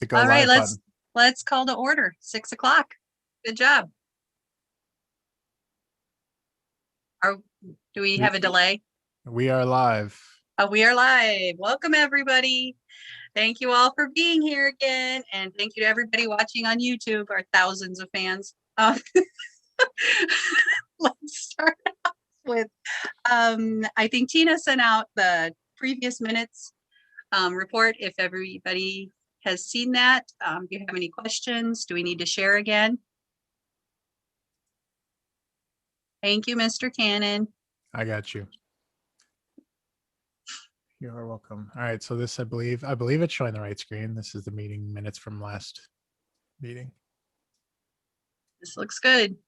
The go All right, live button. let's call to order. 6 o'clock. Good job. Do we have a delay? We are live. We are live. Welcome, everybody. Thank you all for being here again. And thank you to everybody watching on YouTube, our thousands of fans. Let's start off with, I think Tina sent out the previous minutes report. If everybody has seen that, do you have any questions? Do we need to share again? Thank you, Mr. Cannon. I got you. You are welcome. All right. So this, I believe it's showing the right screen. This is the meeting minutes from last meeting. This looks good.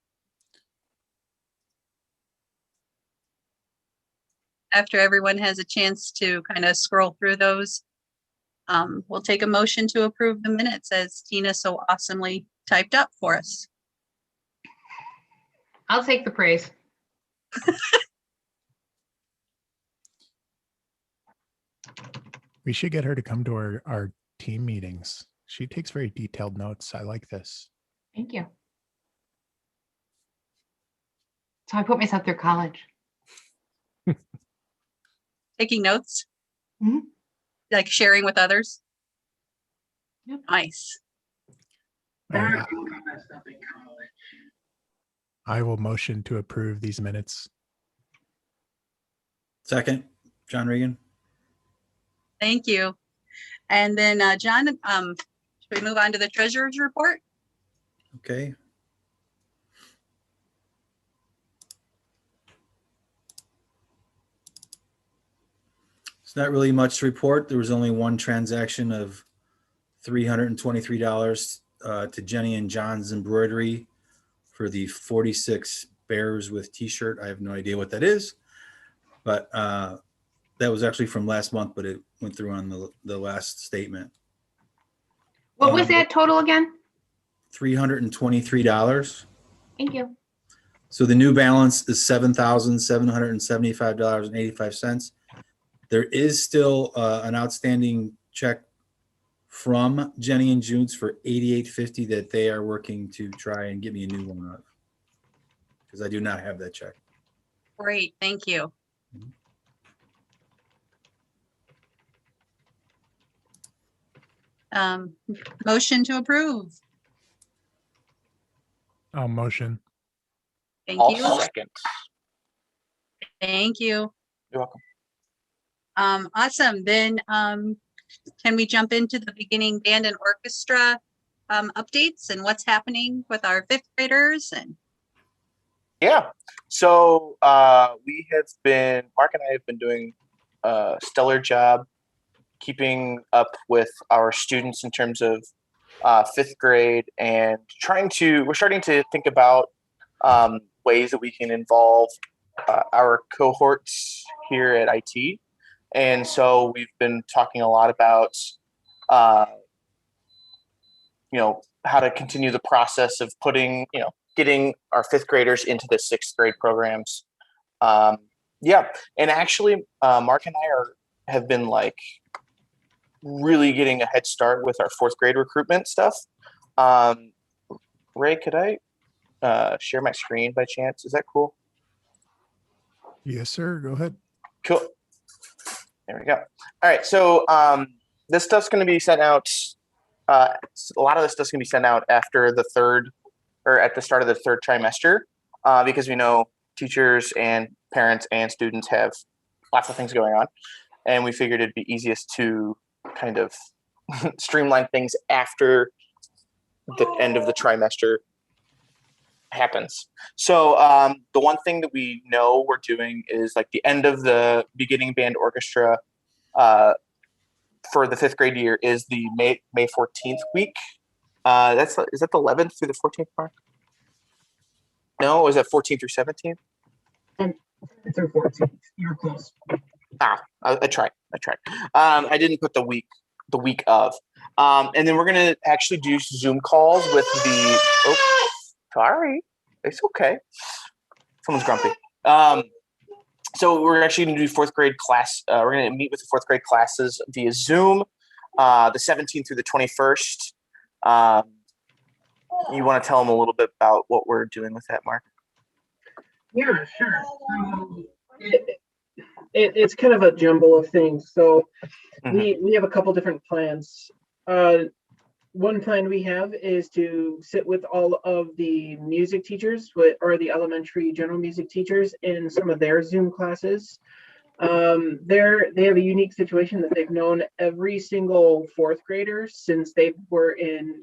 After everyone has a chance to kind of scroll through those, we'll take a motion to approve the minutes as Tina so awesomely typed up for us. I'll take the praise. We should get her to come to our team meetings. She takes very detailed notes. I like this. Thank you. So I put myself through college. Taking notes? Mhm. Like sharing with others? Yep. Nice. All right, I will motion to approve these minutes. Second, John Regan. Thank you. And then John, should we move on to the treasurer's report? Okay. It's not really much to report. There was only one transaction of $323 to Jenny and John's Embroidery for the 46 Bears with t-shirt. I have no idea what that is, but that was actually from last month, but it went through on the last statement. What was that total again? $323. Thank you. So the new balance is $7,775.85. There is still an outstanding check from Jenny and June's for $88.50 that they are working to try and get me a new one of, because I do not have that check. Great, thank you. Motion to approve. I'll motion. Thank I'll you. second. Thank you. You're welcome. Awesome. Then can we jump into the beginning band and orchestra updates and what's happening with our fifth graders? And Yeah. So we have been, Mark and I have been doing a stellar job keeping up with our students in terms of fifth grade and we're starting to think about ways that we can involve our cohorts here at IT. And so we've been talking a lot about, how to continue the process of getting our fifth graders into the sixth grade programs. And actually, Mark and I have been really getting a head start with our fourth grade recruitment stuff. Ray, could I share my screen by chance? Is that cool? Yes, sir. Go ahead. Cool. There we go. All right. So this stuff's going to be sent out. A lot of this stuff's going to be sent out after the third or at the start of the third trimester because we know teachers and parents and students have lots of things going on. And we figured it'd be easiest to kind of streamline things after the end of the trimester happens. So the one thing that we know we're doing is the end of the beginning band orchestra for the fifth grade year is the May 14th week. Is that the 11th through the 14th, Mark? No, is that 14th through 17th? Through 14th. You're close. I tried. I didn't put the week of. And then we're gonna actually do Zoom calls with the. Oh, sorry, it's okay. Someone's grumpy. So we're actually gonna do fourth grade class. We're gonna meet with the fourth grade classes via Zoom. the 17th through the 21st. You want to tell them a little bit about what we're doing with that, Mark? Yeah, sure. It's kind of a jumble of things. So we have a couple different plans. One plan we have is to sit with all of the music teachers or the elementary general music teachers in some of their Zoom classes. They have a unique situation that they've known every single fourth grader since they were in,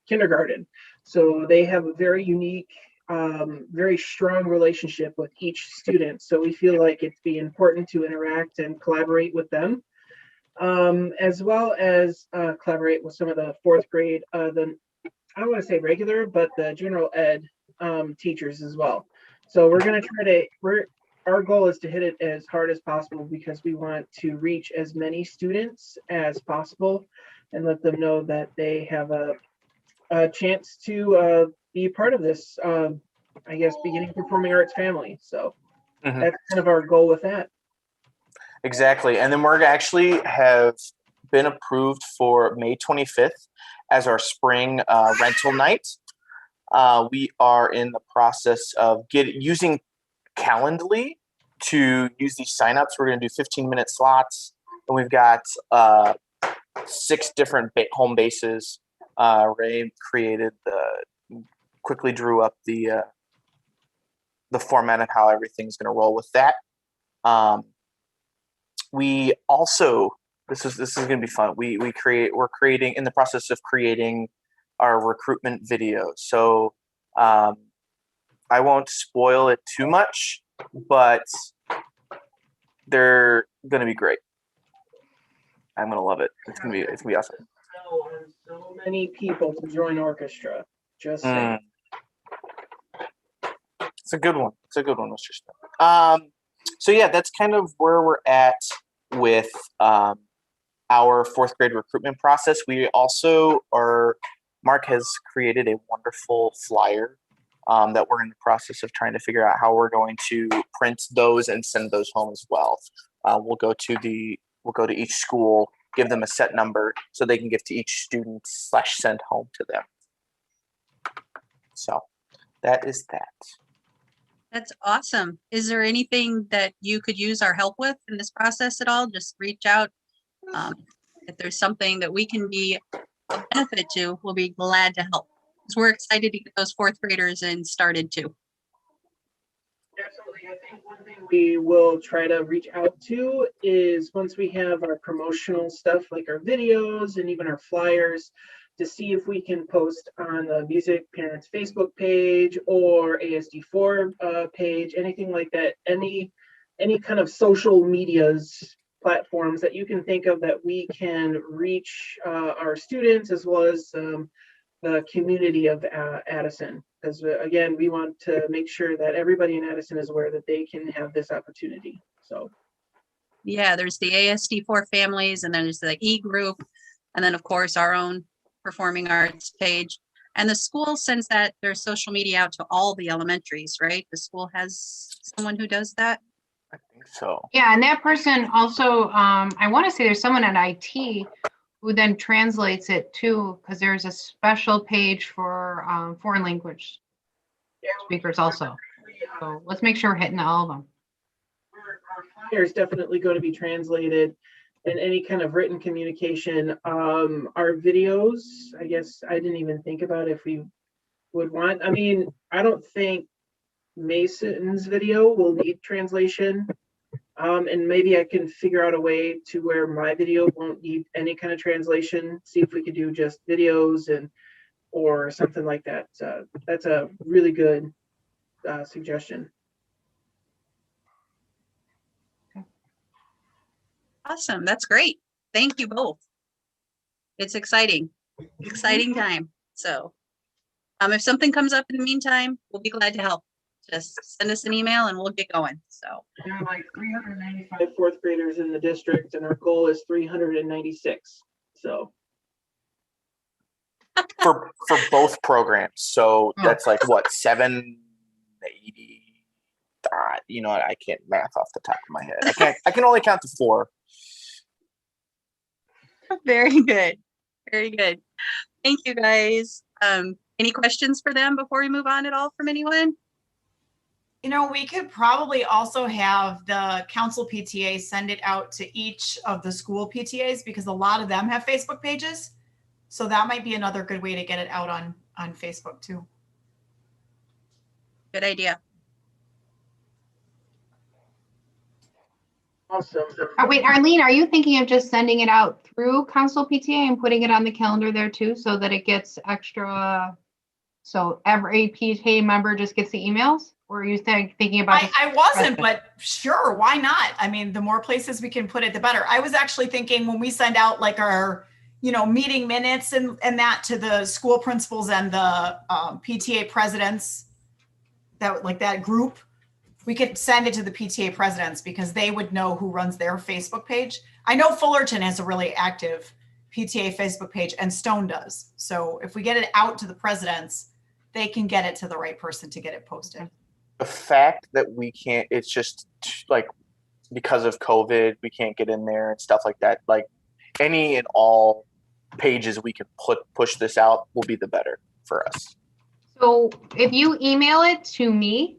kindergarten. So they have a very unique, very strong relationship with each student. So we feel like it'd be important to interact and collaborate with them, as well as collaborate with some of the fourth grade, I don't want to say regular, but the general ed teachers as well. So we're going to our goal is to hit it as hard as possible because we want to reach as many students as possible and let them know that they have a chance to be part of this, beginning performing arts family. So that's kind of our goal with that. Exactly. And then we're actually have been approved for May 25th as our spring rental night. We are in the process of using Calendly to use these signups. We're going to do 15-minute slots, and we've got 6 different home bases. Ray quickly drew up the format of how everything's going to roll with that. We also, this is going to be fun. We're creating in the process of creating our recruitment video. So I won't spoil it too much, but they're going to be great. I'm going to love it. It's going to be awesome. So many people to join orchestra. Just saying. It's a good one. Mr. Smith. So yeah, that's kind of where we're at with our fourth grade recruitment process. We also Mark has created a wonderful flyer that we're in the process of trying to figure out how we're going to print those and send those home as well. We'll go to each school, give them a set number so they can give to each student / send home to them. So that is that. That's awesome. Is there anything that you could use our help with in this process at all? Just reach out. If there's something that we can be a benefit to, we'll be glad to help. Because we're excited to get those fourth graders in started too. Absolutely. I think one thing we will try to reach out to is once we have our promotional stuff like our videos and even our flyers, to see if we can post on the Music Parents Facebook page or ASD4 page, anything like that, any kind of social medias platforms that you can think of that we can reach our students as well as the community of Addison. Because again, we want to make sure that everybody in Addison is aware that they can have this opportunity. So Yeah, there's the ASD4 families, and then there's the e-group, and then of course our own performing arts page. And the school sends their social media out to all the elementaries, right? The school has someone who does that. I think so. Yeah, and that person also, I want to say there's someone at IT who then translates it too, because there's a special page for foreign language speakers also. So let's make sure we're hitting all of them. Our flyer is definitely going to be translated, and any kind of written communication. Our videos, I guess I didn't even think about if we would want. I mean, I don't think Mason's video will need translation. And maybe I can figure out a way to where my video won't need any kind of translation. See if we could do just videos or something like that. That's a really good suggestion. Awesome. That's great. Thank you both. It's exciting time. So if something comes up in the meantime, we'll be glad to help. Just send us an email and we'll get going. So There are like 395 fourth graders in the district, and our goal is 396. So for both programs. So that's like what, 780. I can't math off the top of my head. I can only count to 4. Very good. Very good. Thank you, guys. Any questions for them before we move on at all from anyone? You know, we could probably also have the council PTA send it out to each of the school PTAs because a lot of them have Facebook pages. So that might be another good way to get it out on Facebook too. Good idea. Awesome. Wait, Arlene, are you thinking of just sending it out through council PTA and putting it on the calendar there too, so that it gets extra? So every PTA member just gets the emails? Or are you thinking about? I wasn't, but sure, why not? I mean, the more places we can put it, the better. I was actually thinking when we send out like our, meeting minutes and that to the school principals and the PTA presidents, that group, we could send it to the PTA presidents because they would know who runs their Facebook page. I know Fullerton has a really active PTA Facebook page and Stone does. So if we get it out to the presidents, they can get it to the right person to get it posted. The fact that we can't, it's just like because of COVID, we can't get in there and stuff like that. Like any and all pages we can push this out will be the better for us. So if you email it to me,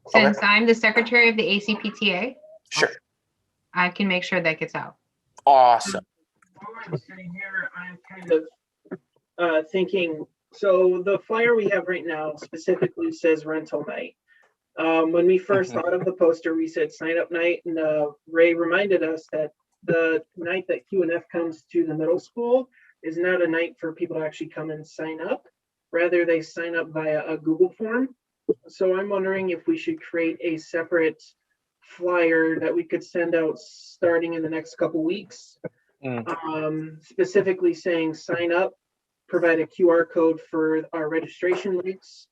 Okay. since I'm the secretary of the ACPTA, Sure. I can make sure that gets out. Awesome. While I'm sitting here, I'm kind of thinking, so the flyer we have right now specifically says rental night. When we first thought of the poster, we said sign up night, and Ray reminded us that the night that QNF comes to the middle school is not a night for people to actually come and sign up. Rather, they sign up via a Google form. So I'm wondering if we should create a separate flyer that we could send out starting in the next couple weeks, specifically saying sign up, provide a QR code for our registration links.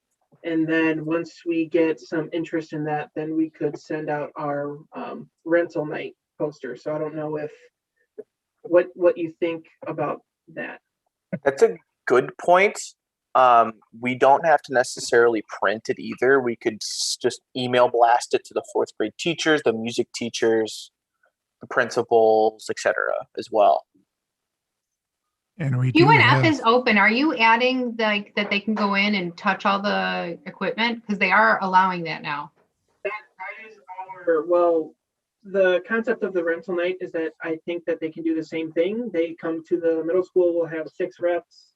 And then once we get some interest in that, then we could send out our rental night poster. So I don't know if what you think about that. That's a good point. We don't have to necessarily print it either. We could just email blast it to the 4th grade teachers, the music teachers, the principals, etc. as well. And we do QNF have, is open. Are you adding that they can go in and touch all the equipment? Because they are allowing that now. That is well, the concept of the rental night is that I think that they can do the same thing. They come to the middle school, we'll have 6 reps,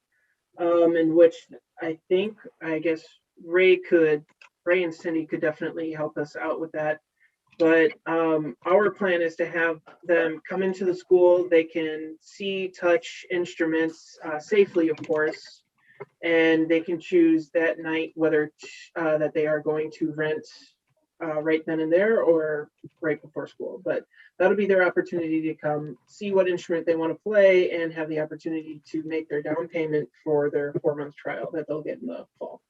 in which I guess Ray and Cindy could definitely help us out with that. But our plan is to have them come into the school. They can see, touch instruments safely, of course, and they can choose that night whether that they are going to rent right then and there or right before school. But that'll be their opportunity to come see what instrument they want to play and have the opportunity to make their down payment for their 4-month trial that they'll get in the fall.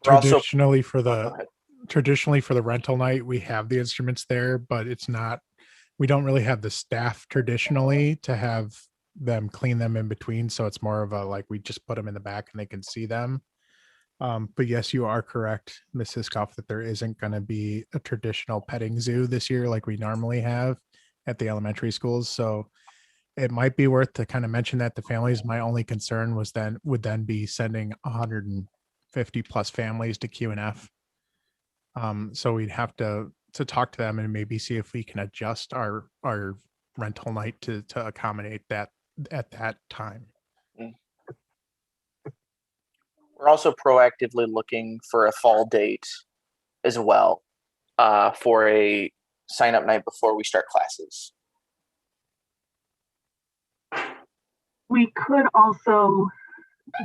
We're also- traditionally for Go the ahead. traditionally for the rental night, we have the instruments there, but we don't really have the staff traditionally to have them clean them in between. So it's more of a, like, we just put them in the back and they can see them. But yes, you are correct, Ms. Hiskoff, that there isn't going to be a traditional petting zoo this year like we normally have at the elementary schools. So it might be worth to kind of mention that to families. My only concern would then be sending 150 plus families to QNF. So we'd have to talk to them and maybe see if we can adjust our rental night to accommodate that at that time. We're also proactively looking for a fall date as well for a sign up night before we start classes. We could also,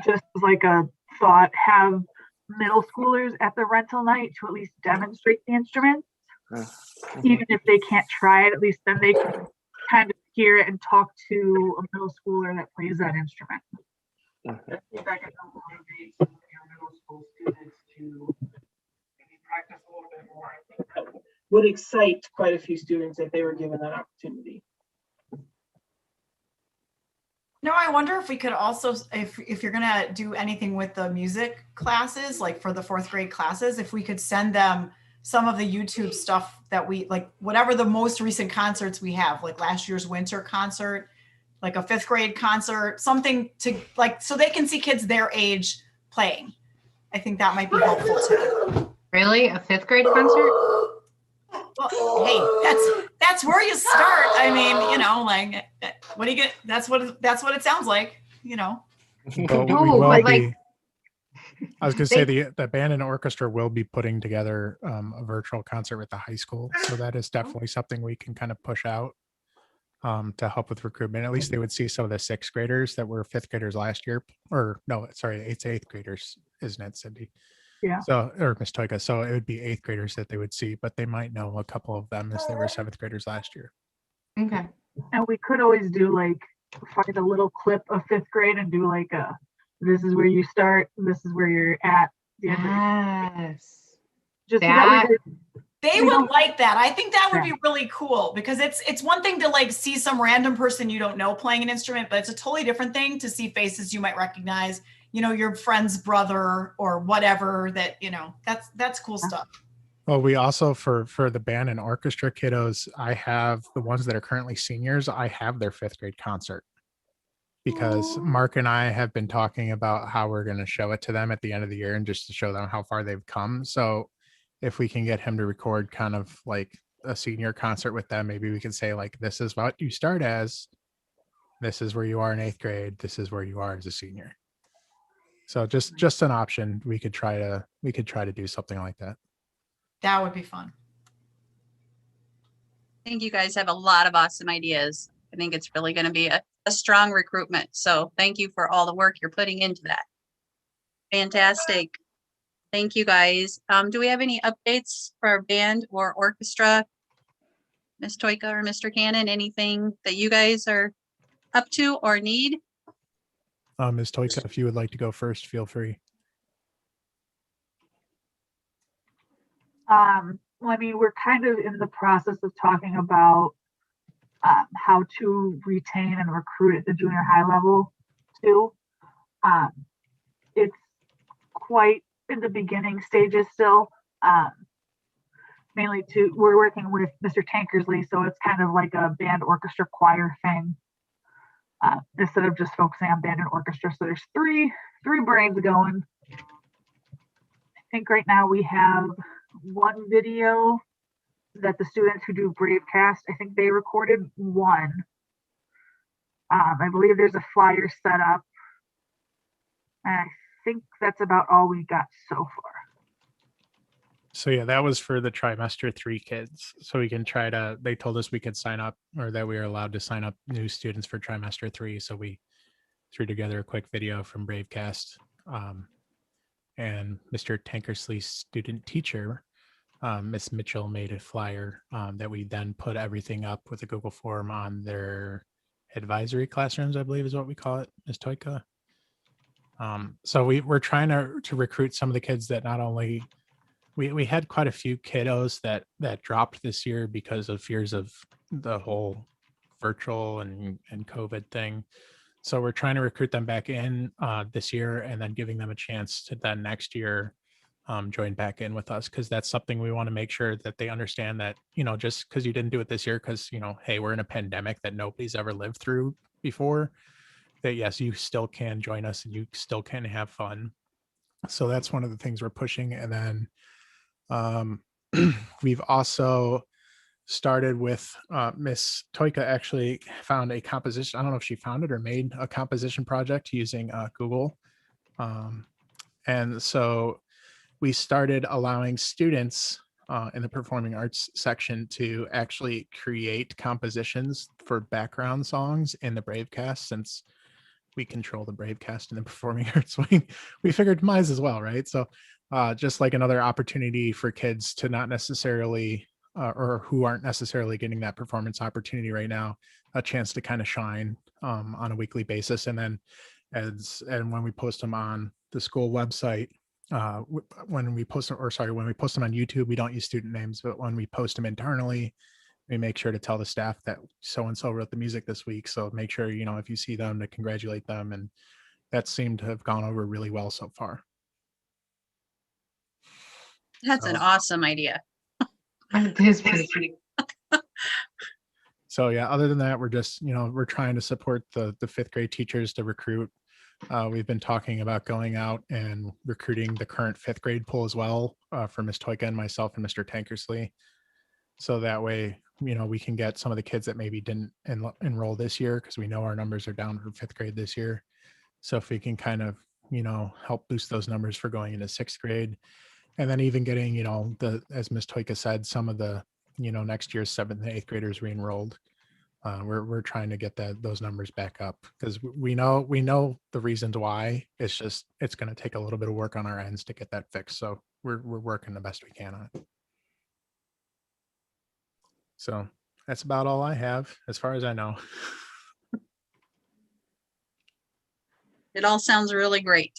just as like a thought, have middle schoolers at the rental night to at least demonstrate the instruments. Even if they can't try it, at least then they can kind of hear it and talk to a middle schooler that plays that instrument. I think that could help motivate some of your middle school students to maybe practice a little bit more. I think that would excite quite a few students if they were given that opportunity. No, I wonder if we could also, if you're gonna do anything with the music classes, like for the 4th grade classes, if we could send them some of the YouTube stuff that we like, whatever the most recent concerts we have, like last year's winter concert, like a 5th grade concert, something to like, so they can see kids their age playing. I think that might be helpful too. Really? A 5th grade concert? Well, hey, that's where you start. I mean, you know, like, what do you get? That's what it sounds like, you know. But No, we will but, be. like, I was going to say the band and orchestra will be putting together a virtual concert with the high school, so that is definitely something we can kind of push out to help with recruitment. At least they would see some of the 6th graders that were 5th graders last year, or no, sorry, it's 8th graders, isn't it, Cindy? Yeah. So, or Miss Toika. So it would be 8th graders that they would see, but they might know a couple of them as they were 7th graders last year. Okay. And we could always do like find a little clip of 5th grade and do like a this is where you start, this is where you're at. The end of Yes. just so that way They We would don't- like that. I think that would Yeah. be really cool because it's one thing to like see some random person you don't know playing an instrument, but it's a totally different thing to see faces you might recognize, you know, your friend's brother or whatever that, you know, that's cool stuff. Well, we also for the band and orchestra kiddos, I have the ones that are currently seniors. I have their 5th grade concert because Mark and I have been talking about how we're going to show it to them at the end of the year and just to show them how far they've come. So if we can get him to record kind of like a senior concert with them, maybe we can say like, this is what you start as, this is where you are in 8th grade, this is where you are as a senior. So just an option. We could try to do something like that. That would be fun. I think you guys have a lot of awesome ideas. I think it's really going to be a strong recruitment. So thank you for all the work you're putting into that. Fantastic. Thank you guys. Do we have any updates for our band or orchestra? Ms. Toika or Mr. Cannon, anything that you guys are up to or need? Ms. Toika, if you would like to go first, feel free. well, I mean, we're kind of in the process of talking about how to retain and recruit at the junior high level too. It's quite in the beginning stages still. Mainly we're working with Mr. Tankersley, so it's kind of like a band orchestra choir thing. Instead of just focusing on band and orchestra. So there's three brains going. I think right now we have one video that the students who do Bravecast, I think they recorded one. I believe there's a flyer set up. And I think that's about all we got so far. So yeah, that was for the trimester 3 kids. So we can they told us we could sign up, or that we are allowed to sign up new students for trimester 3. So we threw together a quick video from Bravecast. And Mr. Tankersley's student teacher, Miss Mitchell, made a flyer that we then put everything up with a Google form on their advisory classrooms, I believe is what we call it, Ms. Toika. So we're trying to recruit some of the kids that not only we had quite a few kiddos that dropped this year because of fears of the whole virtual and COVID thing. So we're trying to recruit them back in this year and then giving them a chance to then next year join back in with us, because that's something we want to make sure that they understand that, you know, just because you didn't do it this year because, you know, hey, we're in a pandemic that nobody's ever lived through before, that yes, you still can join us and you still can have fun. So that's one of the things we're pushing. And then we've also started with Miss Toika actually found a composition. I don't know if she found it or made a composition project using Google. And so we started allowing students in the performing arts section to actually create compositions for background songs in the Bravecast. Since we control the Bravecast and the performing arts wing, we figured might as well, right? So just like another opportunity for kids to not necessarily or who aren't necessarily getting that performance opportunity right now, a chance to kind of shine on a weekly basis. And then when we post them on the school website, when we post them on YouTube, we don't use student names, but when we post them internally, we make sure to tell the staff that so-and-so wrote the music this week. So make sure, you know, if you see them, to congratulate them. And that seemed to have gone over really well so far. That's an awesome idea. It is pretty sweet. So yeah, other than that, we're just, we're trying to support the fifth grade teachers to recruit. We've been talking about going out and recruiting the current fifth grade pool as well, for Ms. Toyka and myself and Mr. Tankersley. So that way, we can get some of the kids that maybe didn't enroll this year, because we know our numbers are down for fifth grade this year. So if we can kind of, help boost those numbers for going into sixth grade, and then even getting, as Ms. Toyka said, some of the, next year's seventh and eighth graders re-enrolled. We're trying to get those numbers back up, because we know the reasons why. It's just, it's going to take a little bit of work on our ends to get that fixed. So we're working the best we can on it. So that's about all I have as far as I know. It all sounds really great.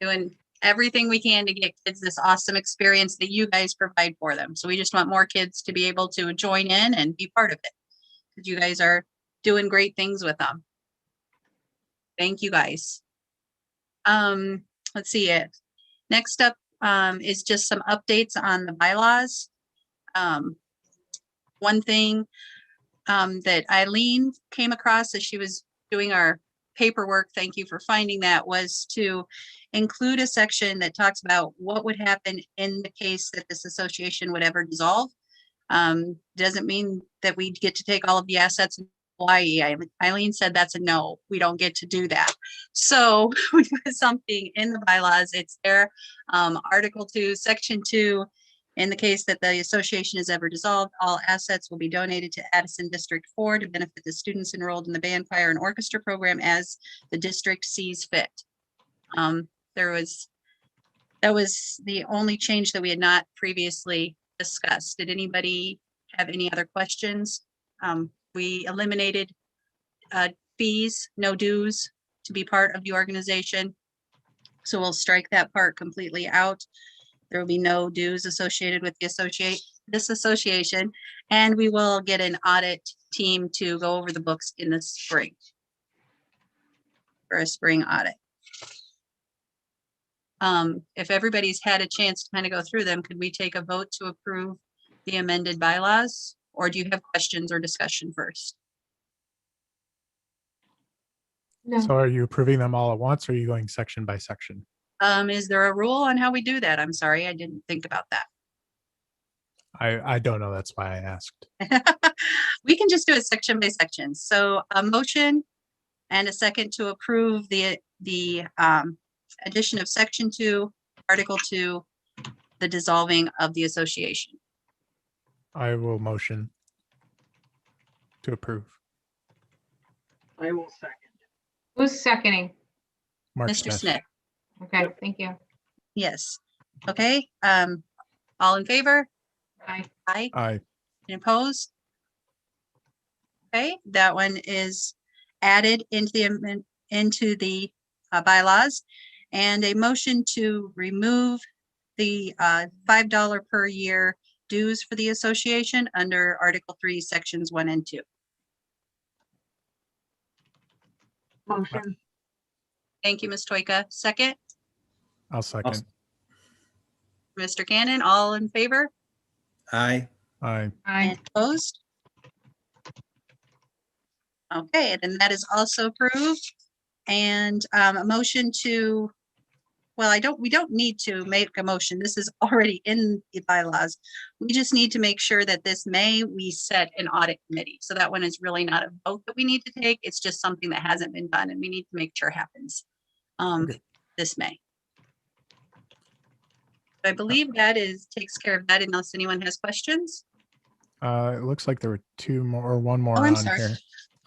Doing everything we can to get kids this awesome experience that you guys provide for them. So we just want more kids to be able to join in and be part of it, because you guys are doing great things with them. Thank you guys. Let's see it. Next up is just some updates on the bylaws. One thing that Eileen came across as she was doing our paperwork, thank you for finding that, was to include a section that talks about what would happen in the case that this association would ever dissolve. Doesn't mean that we get to take all of the assets in Hawaii. Eileen said that's a no, we don't get to do that. So we put something in the bylaws. It's there, Article 2, Section 2. In the case that the association is ever dissolved, all assets will be donated to Addison District 4 to benefit the students enrolled in the band, choir, and orchestra program as the district sees fit. That was the only change that we had not previously discussed. Did anybody have any other questions? We eliminated fees, no dues to be part of the organization. So we'll strike that part completely out. There will be no dues associated with this association, and we will get an audit team to go over the books in the spring for a spring audit. If everybody's had a chance to kind of go through them, could we take a vote to approve the amended bylaws? Or do you have questions or discussion first? No. So are you approving them all at once, or are you going section by section? Is there a rule on how we do that? I'm sorry, I didn't think about that. I don't know. That's why I asked. We can just do it section by section. So a motion and a second to approve the addition of Section 2, Article 2, the dissolving of the association. I will motion to approve. I will second. Who's seconding? Mark Mr. Smith, Okay, thank you. yes. Okay, all in favor? Aye. Aye. Aye. And opposed? Okay, that one is added into the bylaws, and a motion to remove the $5 per year dues for the association under Article 3, Sections 1 and 2. Motion. Thank you, Ms. Toyka. Second, I'll second. Mr. Cannon, all in favor? Aye. Aye. Aye. And opposed? Okay, then that is also approved. And a motion to, well, we don't need to make a motion. This is already in the bylaws. We just need to make sure that this May we set an audit committee. So that one is really not a vote that we need to take. It's just something that hasn't been done and we need to make sure happens Okay. this May. I believe that takes care of that unless anyone has questions. It looks like there were two more, or one more Oh, I'm on sorry.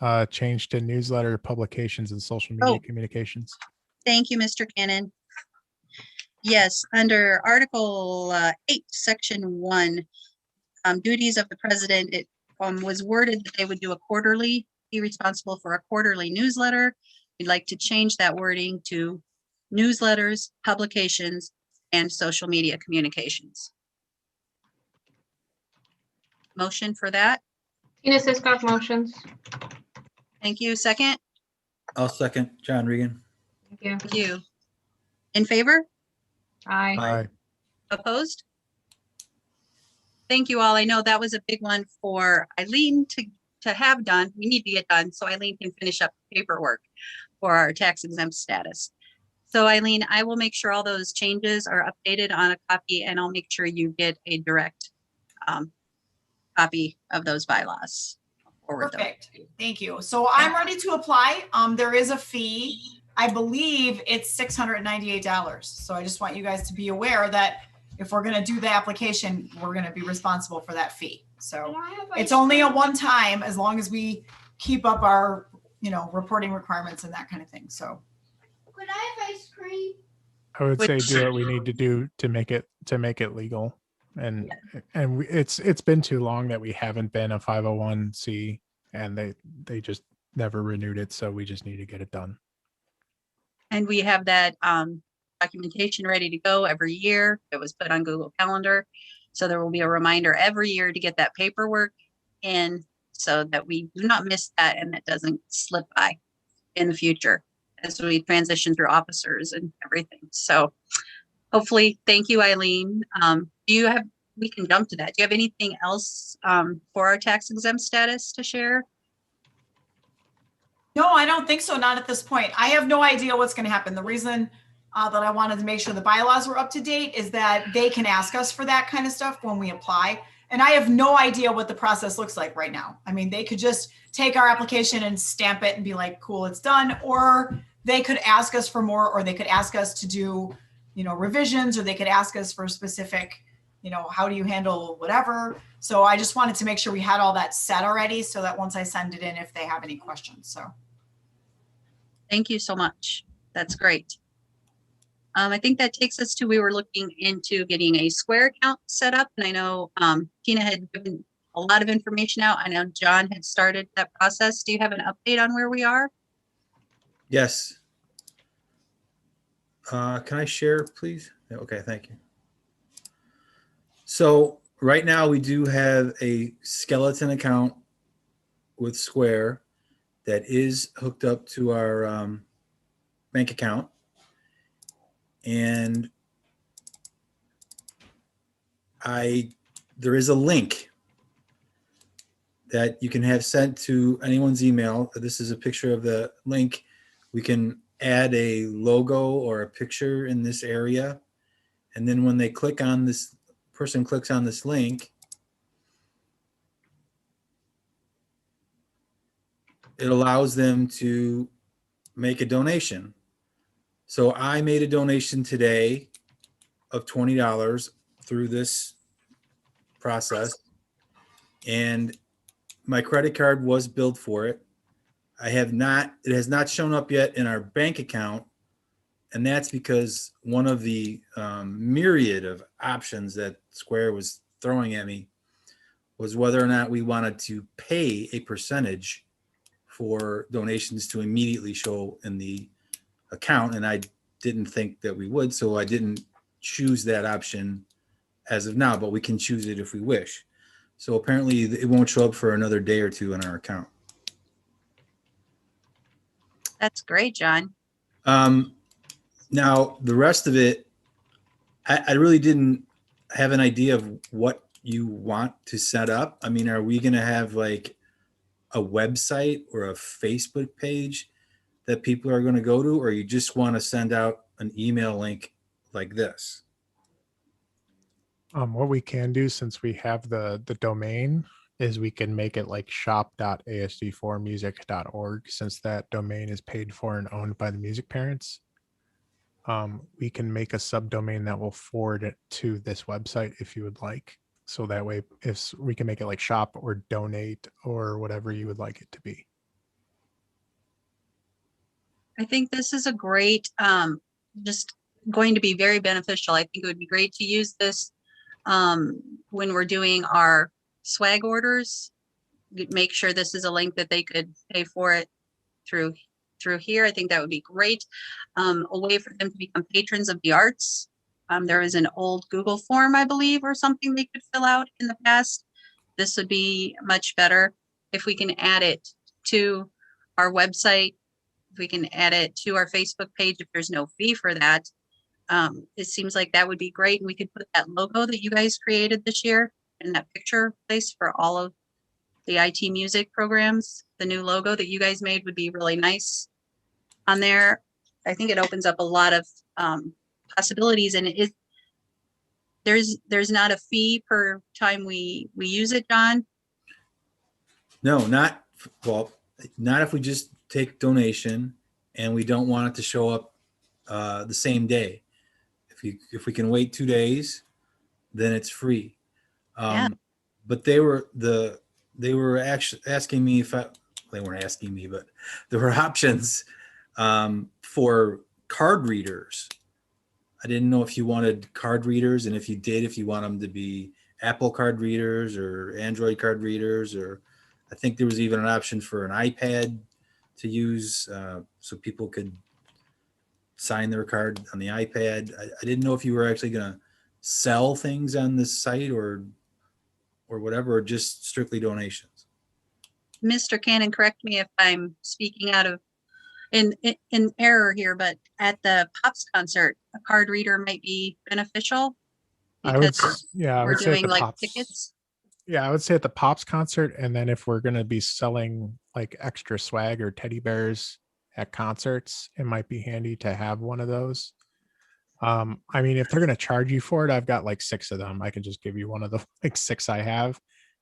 here. Change to newsletter publications and social media Oh. communications. Thank you, Mr. Cannon. Yes, under Article 8, Section 1, duties of the president, it was worded that they would do be responsible for a quarterly newsletter. We'd like to change that wording to newsletters, publications, and social media communications. Motion for that. Tina Siskoff motions. Thank you. Second. I'll second. John Regan. Thank you. Thank you. In favor? Aye. Aye. Opposed? thank you all. I know that was a big one for Eileen to have done. We need to get done so Eileen can finish up the paperwork for our tax exempt status. So Eileen, I will make sure all those changes are updated on a copy, and I'll make sure you get a direct copy of those bylaws. I'll forward them. Perfect. Thank you. So I'm ready to apply. There is a fee. I believe it's $698. So I just want you guys to be aware that if we're going to do the application, we're going to be responsible for that fee. So it's only a one time, as long as we keep up our, reporting requirements and that kind of thing. So. Could I have ice cream? I would say Which- do what we need to do to make it legal. And it's been too long that we haven't been a 501c, and they just never renewed it. So we just need to get it done. And we have that documentation ready to go every year. It was put on Google Calendar. So there will be a reminder every year to get that paperwork in so that we do not miss that and that doesn't slip by in the future as we transition through officers and everything. So hopefully, thank you, Eileen. We can jump to that. Do you have anything else for our tax exempt status to share? No, I don't think so. Not at this point. I have no idea what's going to happen. The reason that I wanted to make sure the bylaws were up to date is that they can ask us for that kind of stuff when we apply. And I have no idea what the process looks like right now. I mean, they could just take our application and stamp it and be like, cool, it's done. Or they could ask us for more, or they could ask us to do, revisions, or they could ask us for specific, how do you handle whatever. So I just wanted to make sure we had all that set already so that once I send it in, if they have any questions. So. Thank you so much. That's great. I think that takes us to, we were looking into getting a Square account set up. And I know Tina had given a lot of information out. I know John had started that process. Do you have an update on where we are? Yes. Can I share, please? Okay, thank you. So right now we do have a skeleton account with Square that is hooked up to our bank account. And there is a link that you can have sent to anyone's email. This is a picture of the link. We can add a logo or a picture in this area. And then when they click on this, person clicks on this link, it allows them to make a donation. So I made a donation today of $20 through this process, and my credit card was billed for it. It has not shown up yet in our bank account, and that's because one of the myriad of options that Square was throwing at me was whether or not we wanted to pay a percentage for donations to immediately show in the account, and I didn't think that we would, so I didn't choose that option as of now, but we can choose it if we wish. So apparently it won't show up for another day or two in our account. That's great, John. Now the rest of it, I really didn't have an idea of what you want to set up. I mean, are we going to have like a website or a Facebook page that people are going to go to, or you just want to send out an email link like this? What we can do, since we have the domain, is we can make it like shop.asd4music.org, since that domain is paid for and owned by the music parents. We can make a subdomain that will forward it to this website if you would like. So that way, if we can make it like shop or donate or whatever you would like it to be. I think this is a great, just going to be very beneficial. I think it would be great to use this when we're doing our swag orders. Make sure this is a link that they could pay for it through here. I think that would be great. A way for them to become patrons of the arts. There is an old Google form, I believe, or something they could fill out in the past. This would be much better if we can add it to our website. If we can add it to our Facebook page, if there's no fee for that. It seems like that would be great. And we could put that logo that you guys created this year in that picture place for all of the IT music programs. The new logo that you guys made would be really nice on there. I think it opens up a lot of possibilities, and there's not a fee per time we use it, John. No, not, well, not if we just take donation and we don't want it to show up the same day. If we can wait 2 days, then it's free. Yeah. But they were actually asking me they weren't asking me, but there were options for card readers. I didn't know if you wanted card readers, and if you did, if you want them to be Apple card readers or Android card readers, or I think there was even an option for an iPad to use so people could sign their card on the iPad. I didn't know if you were actually going to sell things on this site or whatever, or just strictly donations. Mr. Cannon, correct me if I'm speaking out of in error here, but at the Pops concert, a card reader might be beneficial I would, because I we're would say at doing the like Pops. tickets. Yeah, I would say at the Pops concert, and then if we're going to be selling like extra swag or teddy bears at concerts, it might be handy to have one of those. I mean, if they're going to charge you for it, I've got like 6 of them. I can just give you one of the like 6 I have.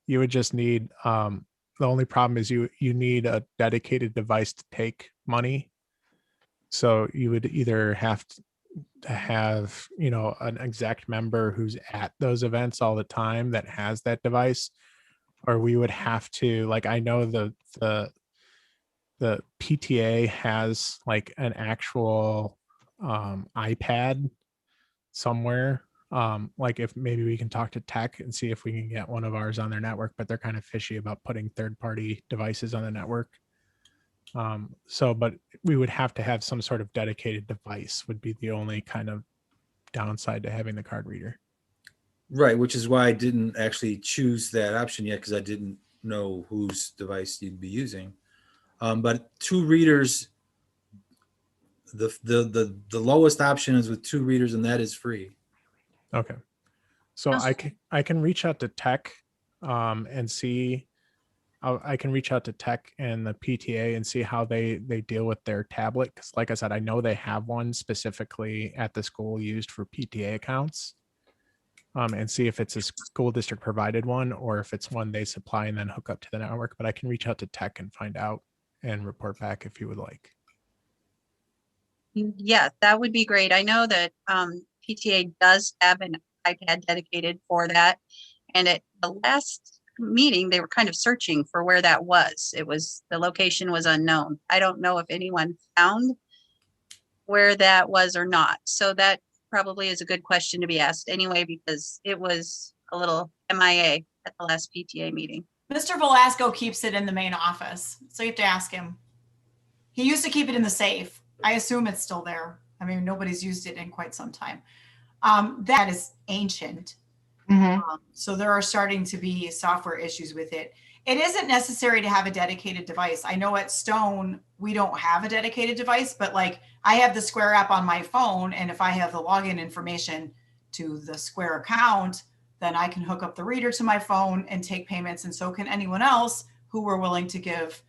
You would just need, the only problem is you need a dedicated device to take money. So you would either have to have, you know, an exact member who's at those events all the time that has that device, or we would have to, like, I know the PTA has like an actual iPad somewhere. Like if maybe we can talk to tech and see if we can get one of ours on their network, but they're kind of fishy about putting third-party devices on the network. But we would have to have some sort of dedicated device would be the only kind of downside to having the card reader. Right, which is why I didn't actually choose that option yet, because I didn't know whose device you'd be using. But 2 readers, the lowest option is with 2 readers, and that is free. Okay. So I can reach out to tech and see. I can reach out to tech and the PTA and see how they deal with their tablet. Because like I said, I know they have one specifically at the school used for PTA accounts. And see if it's a school district provided one or if it's one they supply and then hook up to the network. But I can reach out to tech and find out and report back if you would like. Yeah, that would be great. I know that PTA does have an iPad dedicated for that. And at the last meeting, they were kind of searching for where that was. The location was unknown. I don't know if anyone found where that was or not. So that probably is a good question to be asked anyway, because it was a little MIA at the last PTA meeting. Mr. Velasco keeps it in the main office, so you have to ask him. He used to keep it in the safe. I assume it's still there. I mean, nobody's used it in quite some time. That is ancient. So there are starting to be software issues with it. It isn't necessary to have a dedicated device. I know at Stone, we don't have a dedicated device, but like I have the Square app on my phone. And if I have the login information to the Square account, then I can hook up the reader to my phone and take payments. And so can anyone else who we're willing to give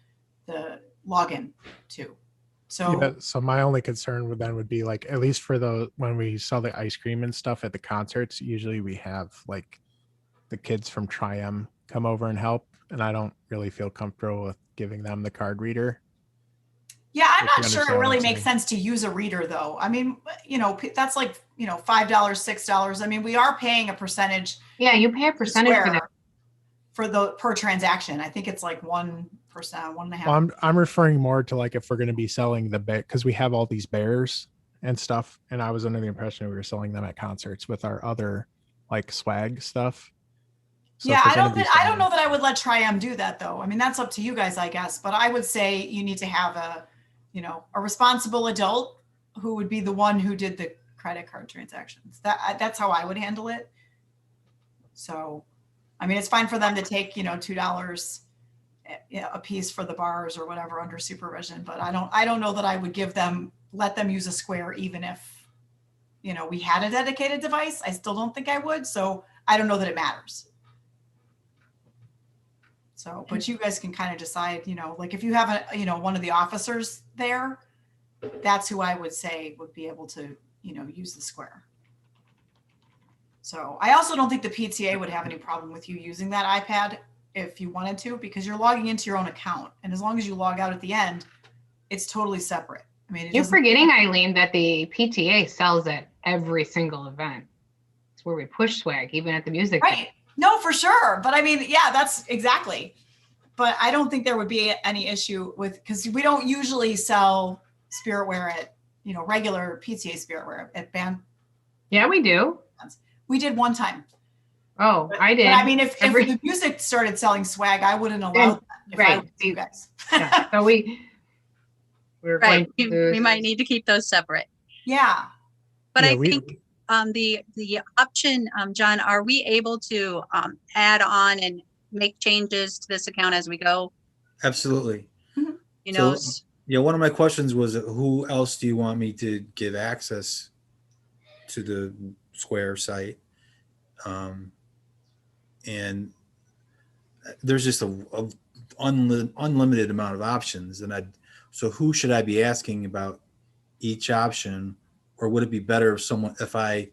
the login to. So, yeah, so my only concern would be like, at least for when we sell the ice cream and stuff at the concerts, usually we have like the kids from Tri-M come over and help. And I don't really feel comfortable with giving them the card reader. yeah, I'm If you not sure understand it what really I'm makes saying. sense to use a reader though. I mean, you know, that's like, you know, $5, $6. I mean, we are paying a percentage Yeah, you pay a percentage for that. Square for the per transaction. I think it's like 1%, 1.5%. Well, I'm referring more to like if we're going to be selling the bear, because we have all these bears and stuff, and I was under the impression we were selling them at concerts with our other like swag stuff. So Yeah, if we're I gonna don't be think, I don't selling- know that I would let Tri-M do that though. I mean, that's up to you guys, I guess, but I would say you need to have a, you know, a responsible adult who would be the one who did the credit card transactions. That's how I would handle it. So, I mean, it's fine for them to take, you know, $2 a piece for the bars or whatever under supervision, but I don't know that I would let them use a Square even if, you know, we had a dedicated device. I still don't think I would. So I don't know that it matters. So, but you guys can kind of decide, like if you have one of the officers there, that's who I would say would be able to, use the square. So I also don't think the PTA would have any problem with you using that iPad if you wanted to, because you're logging into your own account. And as long as you log out at the end, it's totally separate. I mean, You're forgetting, Eileen, that the PTA sells at every single event. It's where we push swag, even at the music. Right. No, for sure. But I mean, yeah, that's exactly. But I don't think there would be any issue with, because we don't usually sell spiritware at, regular PTA spiritware at band. Yeah, we do. We did one time. Oh, I did. But I mean, if the music started selling swag, I wouldn't allow that. Right. You guys. Yeah, so we're Right. going to We might need to keep those separate. Yeah. But Yeah, I think the option, John, are we able to add on and make changes to this account as we go? Absolutely. You know, So, yeah, one of my questions was, who else do you want me to give access to the Square site? And there's just a unlimited amount of options, and so who should I be asking about each option, or would it be better if I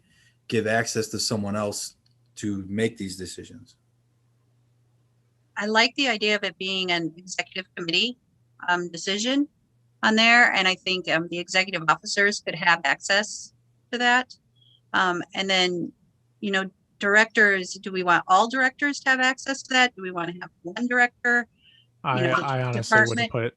give access to someone else to make these decisions? I like the idea of it being an executive committee decision on there, and I think the executive officers could have access to that. And then, directors, do we want all directors to have access to that? Do we want to have one director? I honestly wouldn't put.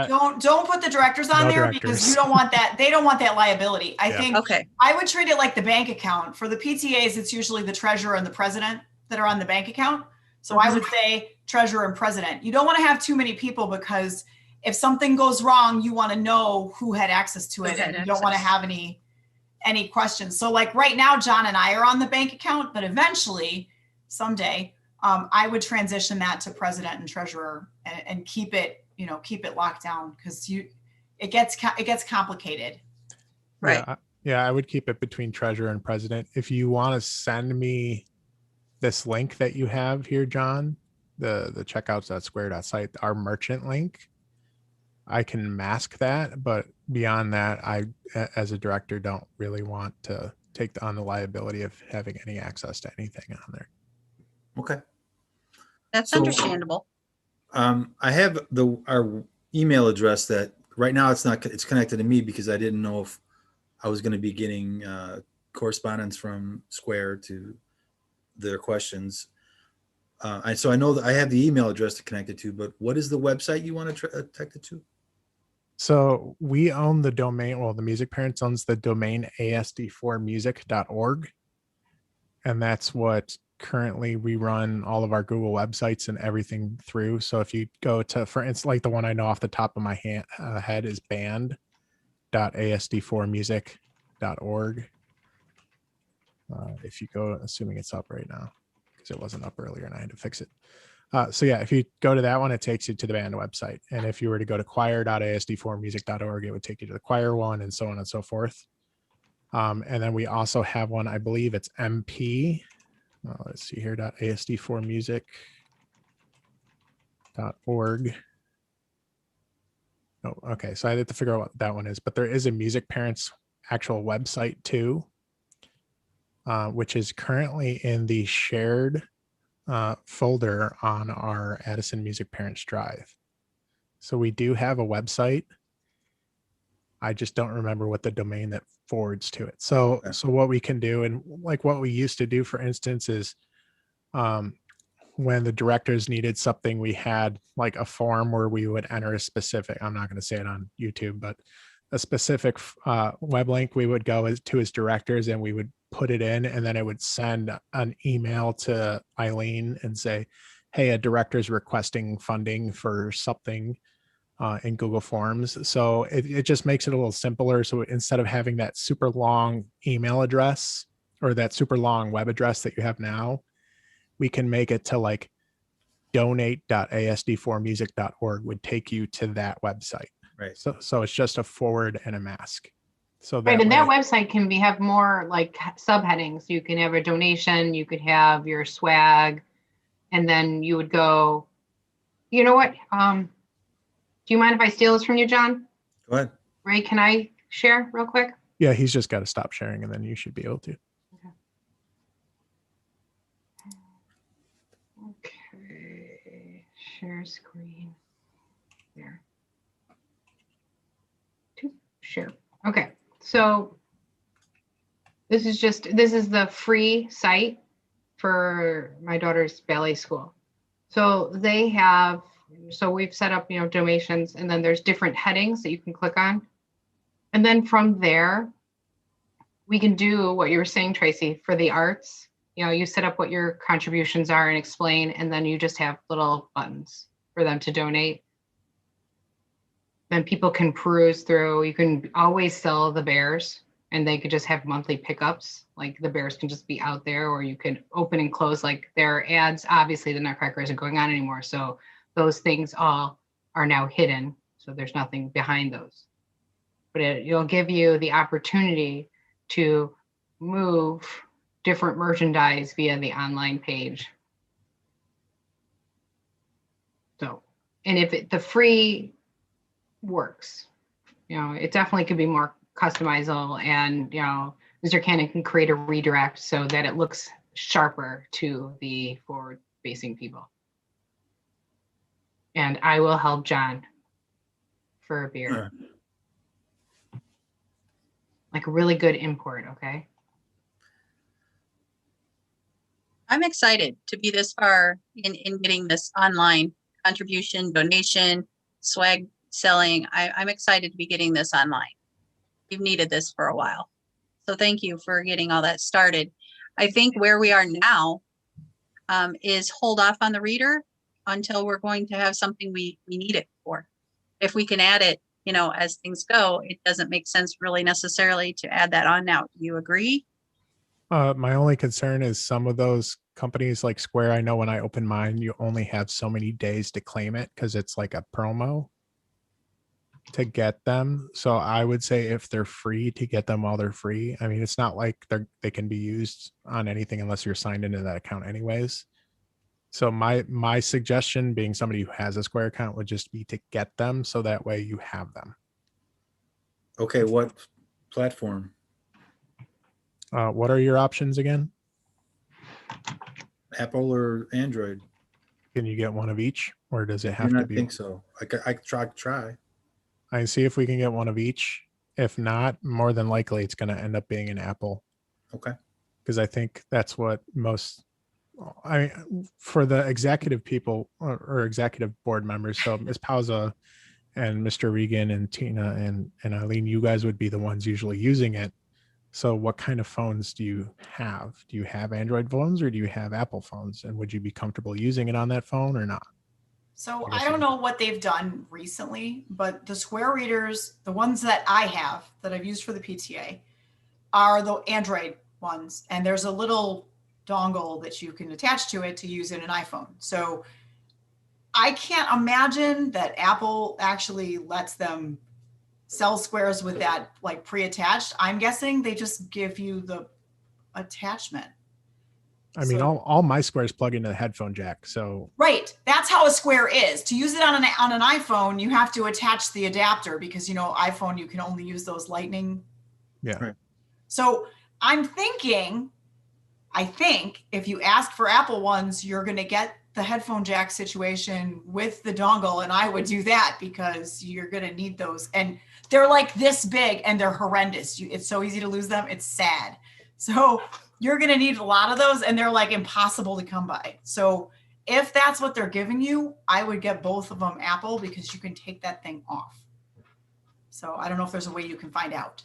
Don't put the directors on No there directors. because you don't want that. They don't want that liability. I think Okay. I would treat it like the bank account. For the PTAs, it's usually the treasurer and the president that are on the bank account. So I would say treasurer and president. You don't want to have too many people, because if something goes wrong, you want to know who had access to it, and you don't want to have any questions. So like right now, John and I are on the bank account, but eventually, someday, I would transition that to president and treasurer and keep it locked down, because it gets complicated. Right. Yeah, I would keep it between treasurer and president. If you want to send me this link that you have here, John, the checkouts.square.site, our merchant link, I can mask that, but beyond that, I, as a director, don't really want to take on the liability of having any access to anything on there. Okay. That's So- understandable. I have our email address that right now it's connected to me because I didn't know if I was going to be getting correspondence from Square to their questions. So I know that I have the email address to connect it to, but what is the website you want to connect it to? So we own the domain. Well, the Music Parents owns the domain asd4music.org. And that's what currently we run all of our Google websites and everything through. So if you go to, for instance, like the one I know off the top of my head is band.asd4music.org. If you go, assuming it's up right now, because it wasn't up earlier and I had to fix it. So yeah, if you go to that one, it takes you to the band website. And if you were to go to choir.asd4music.org, it would take you to the choir one, and so on and so forth. And then we also have one, I believe it's MP. Let's see here, .asd4music.org. Oh, okay. So I have to figure out what that one is, but there is a Music Parents actual website too, which is currently in the shared folder on our Addison Music Parents Drive. So we do have a website. I just don't remember what the domain that forwards to it. So what we can do, and like what we used to do, for instance, is when the directors needed something, we had like a form where we would enter a specific, I'm not going to say it on YouTube, but a specific web link we would go to as directors, and we would put it in, and then it would send an email to Eileen and say, hey, a director's requesting funding for something in Google Forms. So it just makes it a little simpler. So instead of having that super long email address or that super long web address that you have now, we can make it to like donate.asd4music.org would take you to that website. Right. So it's just a forward and a mask. So right, and that way- website can have more like subheadings. You can have a donation, you could have your swag, and then you would go You know what? Do you mind if I steal this from you, John? Go ahead. Ray, can I share real quick? Yeah, he's just got to stop sharing and then you should be able to. Okay, share screen. There. Share. Okay, so this is the free site for my daughter's ballet school. So we've set up, donations, and then there's different headings that you can click on. And then from there, we can do what you were saying, Tracy, for the arts. You set up what your contributions are and explain, and then you just have little buttons for them to donate. Then people can peruse through. You can always sell the bears, and they could just have monthly pickups. Like the bears can just be out there, or you could open and close like their ads. Obviously, the Nutcracker isn't going on anymore, so those things all are now hidden. So there's nothing behind those. But it'll give you the opportunity to move different merchandise via the online page. So, and if the free works, it definitely could be more customizable, and Mr. Cannon can create a redirect so that it looks sharper to the forward-facing people. And I will help John for a beer. Like a really good import, okay? I'm excited to be this far in getting this online contribution, donation, swag selling. I'm excited to be getting this online. We've needed this for a while. So thank you for getting all that started. I think where we are now is hold off on the reader until we're going to have something we need it for. If we can add it, as things go, it doesn't make sense really necessarily to add that on now. Do you agree? My only concern is some of those companies like Square, I know when I open mine, you only have so many days to claim it because it's like a promo to get them. So I would say if they're free, to get them while they're free. I mean, it's not like they can be used on anything unless you're signed into that account anyways. So my suggestion, being somebody who has a Square account, would just be to get them so that way you have them. Okay, what platform? What are your options again? Apple or Android? Can you get one of each, or does it have to I be? think so. I try. I can see if we can get one of each. If not, more than likely it's going to end up being an Apple. Okay. Because I think that's what most, for the executive people or executive board members. So Ms. Pauza and Mr. Regan and Tina and Eileen, you guys would be the ones usually using it. So what kind of phones do you have? Do you have Android phones or do you have Apple phones? And would you be comfortable using it on that phone or not? So I don't know what they've done recently, but the Square readers, the ones that I have that I've used for the PTA, are the Android ones. And there's a little dongle that you can attach to it to use in an iPhone. So I can't imagine that Apple actually lets them sell Squares with that like pre-attached. I'm guessing they just give you the attachment. I mean, all my Squares plug into the headphone jack. So right, that's how a Square is. To use it on an iPhone, you have to attach the adapter because iPhone you can only use those Lightning. Yeah. Right. So I think if you ask for Apple ones, you're going to get the headphone jack situation with the dongle, and I would do that because you're going to need those. And they're like this big and they're horrendous. It's so easy to lose them. It's sad. So you're going to need a lot of those, and they're like impossible to come by. So if that's what they're giving you, I would get both of them Apple because you can take that thing off. So I don't know if there's a way you can find out.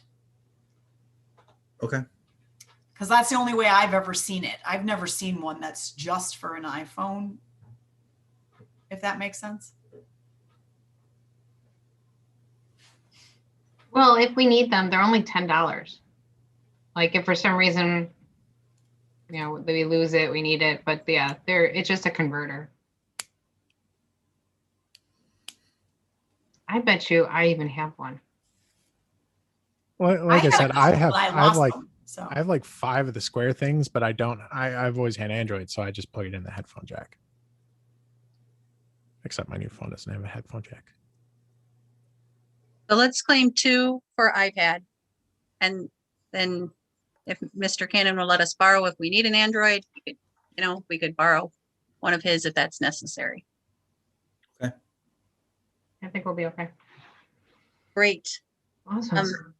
Okay. Because that's the only way I've ever seen it. I've never seen one that's just for an iPhone, if that makes sense. Well, if we need them, they're only $10. Like if for some reason, we lose it, we need it. But yeah, it's just a converter. I bet you I even have one. Well, like I said, I have I like 5 of the Square things, but I've always had Android, so I just plug it in the headphone jack. except my new phone doesn't have a headphone jack. So let's claim 2 for iPad. And then if Mr. Cannon will let us borrow, if we need an Android, we could borrow one of his if that's necessary. I think we'll be okay. Great. Awesome.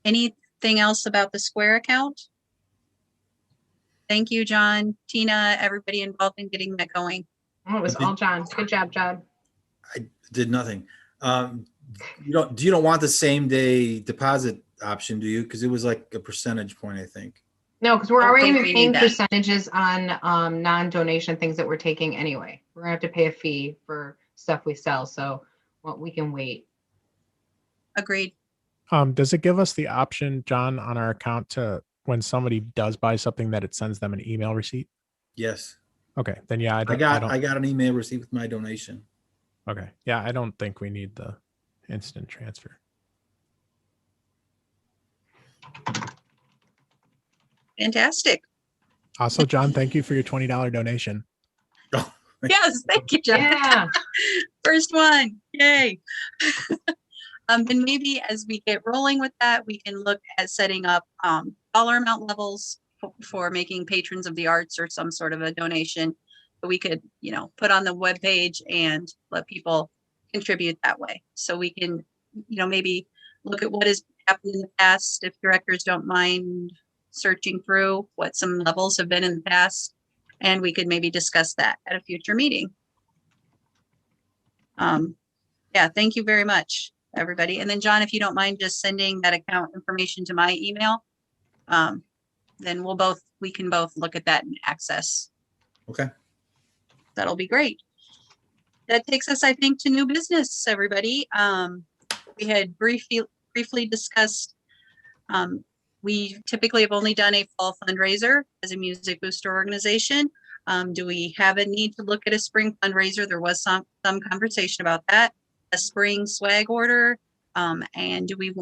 Anything else about the Square account? Thank you, John, Tina, everybody involved in getting that going. Oh, it was all John. Good job, John. I did nothing. You don't want the same day deposit option, do you? Because it was like a percentage point, I think. No, because we're Don't already think we need paying that. percentages on non-donation things that we're taking anyway. We're gonna have to pay a fee for stuff we sell, so we can wait. Agreed. Does it give us the option, John, on our account to, when somebody does buy something, that it sends them an email receipt? Yes. Okay, then yeah, I got an email receipt with my donation. Okay, yeah, I don't think we need the instant transfer. Fantastic. Also, John, thank you for your $20 donation. Yes, thank you, John. Yeah. First one. Yay. And maybe as we get rolling with that, we can look at setting up dollar amount levels for making patrons of the arts or some sort of a donation that we could, put on the webpage and let people contribute that way. So we can, maybe look at what has happened in the past, if directors don't mind searching through what some levels have been in the past, and we could maybe discuss that at a future meeting. Yeah, thank you very much, everybody. And then John, if you don't mind just sending that account information to my email, then we can both look at that and access. Okay. That'll be great. That takes us, I think, to new business, everybody. We had briefly discussed, we typically have only done a fall fundraiser as a music booster organization. Do we have a need to look at a spring fundraiser? There was some conversation about that, a spring swag order. And do we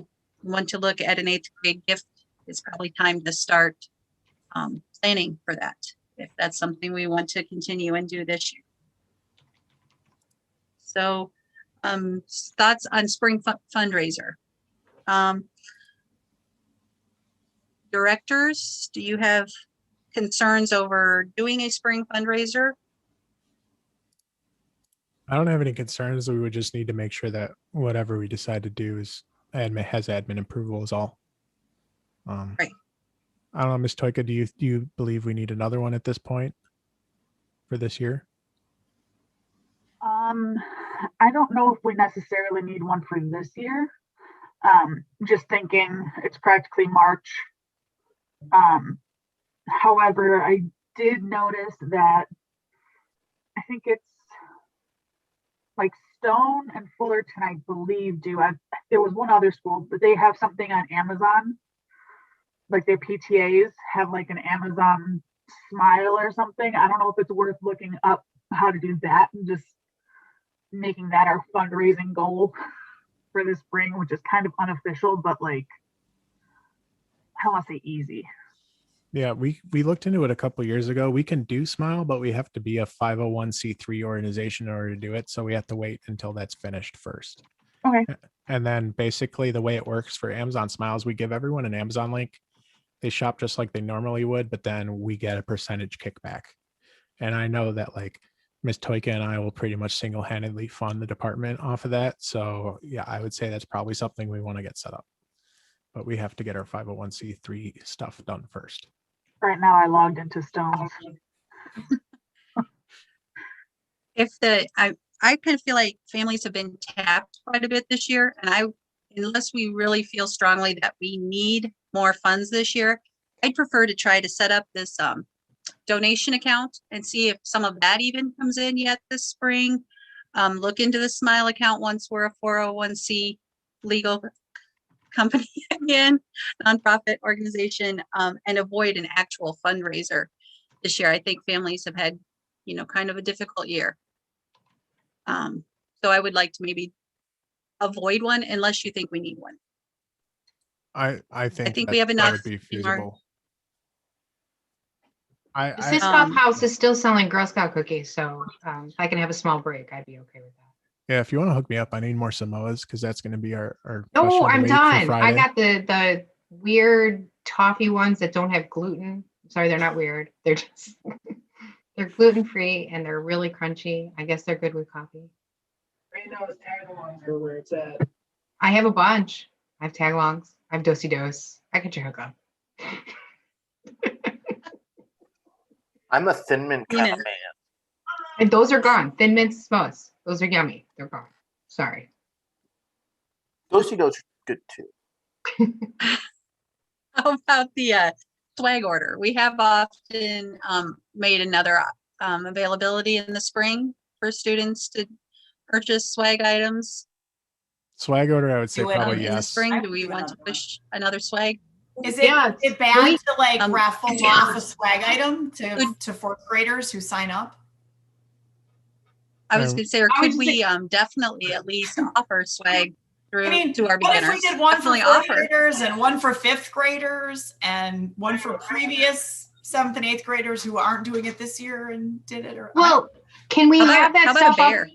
want to look at an 8th grade gift? It's probably time to start planning for that, if that's something we want to continue and do this year. So thoughts on spring fundraiser. Directors, do you have concerns over doing a spring fundraiser? I don't have any concerns. We would just need to make sure that whatever we decide to do has admin approval is all. Right. I don't know, Ms. Toika, do you believe we need another one at this point for this year? I don't know if we necessarily need one for this year. Just thinking it's practically March. However, I did notice that I think it's like Stone and Fullerton, I believe, there was one other school, but they have something on Amazon. Like their PTAs have like an Amazon Smile or something. I don't know if it's worth looking up how to do that and just making that our fundraising goal for the spring, which is kind of unofficial, but like, I don't want to say easy. Yeah, we looked into it a couple years ago. We can do Smile, but we have to be a 501c3 organization in order to do it. So we have to wait until that's finished first. Okay. And then basically the way it works for Amazon Smiles, we give everyone an Amazon link. They shop just like they normally would, but then we get a percentage kickback. And I know that like Ms. Toika and I will pretty much single-handedly fund the department off of that. So yeah, I would say that's probably something we want to get set up. But we have to get our 501c3 stuff done first. Right now I logged into Stones. I kind of feel like families have been tapped quite a bit this year, and unless we really feel strongly that we need more funds this year, I'd prefer to try to set up this donation account and see if some of that even comes in yet this spring. Look into the Smile account once we're a 401c legal company again, nonprofit organization, and avoid an actual fundraiser this year. I think families have had, kind of a difficult year. So I would like to maybe avoid one unless you think we need one. I think we have enough that would be in our- feasible. I, The I Siscoff House is still selling Girl Scout cookies, so if I can have a small break, I'd be okay with that. yeah, if you want to hook me up, I need more Samoas because that's going to be our No, question of the I'm week for done. I Friday. got the weird toffee ones that don't have gluten. Sorry, they're not weird. They're just they're gluten free and they're really crunchy. I guess they're good with coffee. Right now, it's tag-alongs are where it's at. I have a bunch. I have tagalongs. I have dosey dos. I could hook up. I'm a Thin Mint kind Tina. of man. And those are gone. Thin Mint Smos. Those are yummy. They're gone. Sorry. Dosey Do's are good too. How about the swag order? We have often made another availability in the spring for students to purchase swag items. Swag order, I would say Do it, probably in the yes. spring. I Do would we do want to another one. push another swag? Is it, Yeah, is it bad really, to like raffle off a swag item Could- to fourth graders who sign up? I was Um, going to say, or I could would we definitely at least offer swag through I mean, to our what if beginners? we did one for Definitely fourth offer. graders and one for fifth graders and one for previous seventh and eighth graders who aren't doing it this year and did it? Or Well, can we How about- have that how about a stuff up bear?